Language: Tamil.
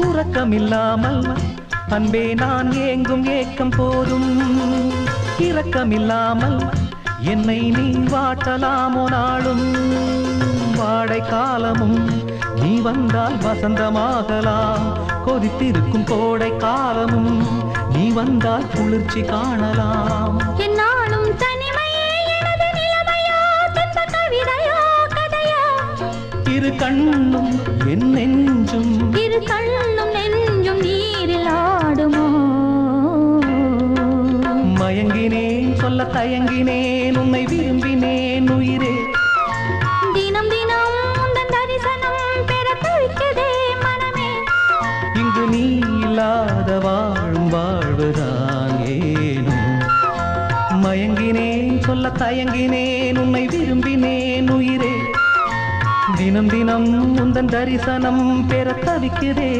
உறக்கமில்லாமல் அன்பே நான் ஏங்கும் ஏக்கம் போதும். இரக்கமில்லாமல் என்னை நீ வாட்டலாமோ நாளும். வாடை காலமும் நீ வந்தால் வசந்தமாகலாம். கொதித்திருக்கும் கோடை காலமும் நீ வந்தால் குளிர்ச்சி காணலாம். என்னாலும் தனிமையே எனது நிலைமையோ, துன்ப கவிதையோ கதையோ. இரு கண்ணும் என் நெஞ்சும், இரு கண்ணும் நெஞ்சும் நீரில் ஆடுமோ. மயங்கினேன் சொல்ல தயங்கினேன், உன்னை விரும்பினேன் உயிரே. தினம் தினம் உந்தன் தரிசனம் பெற துடிக்குதே மனமே. இங்கு நீ இல்லாத வாழும் வாழ்வுதான் ஏனோ. மயங்கினேன் சொல்ல தயங்கினேன், உன்னை விரும்பினேன் உயிரே. தினம் தினம் உந்தன் தரிசனம் பெற தவிக்கிறேன்.